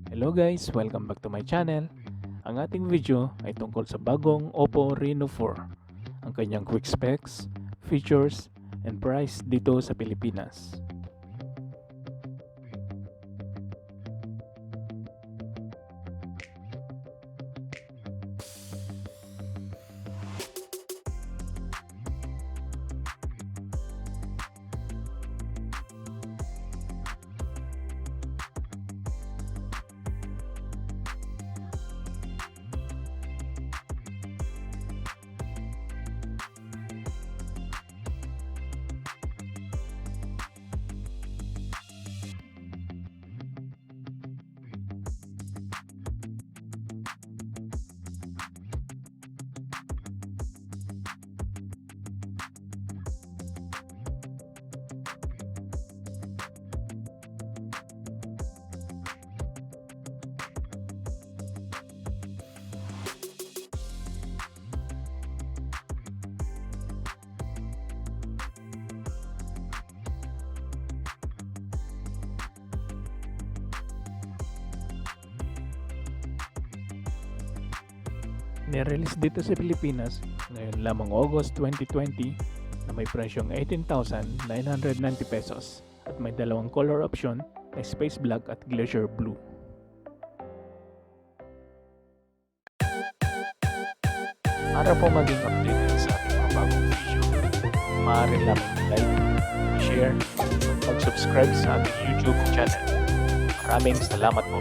Hello guys, welcome back to my channel. Ang ating video ay tungkol sa bagong OPPO Reno4, ang kanyang quick specs, features, and price dito sa Pilipinas. Nirelease dito sa Pilipinas ngayon lamang August 2020 na may presyong 18,990 pesos at may dalawang color option na Space Black at Glacier Blue. Para po maging updated sa ating mga bagong video, maaari lamang like, share, at mag-subscribe sa ating YouTube channel. Maraming salamat po!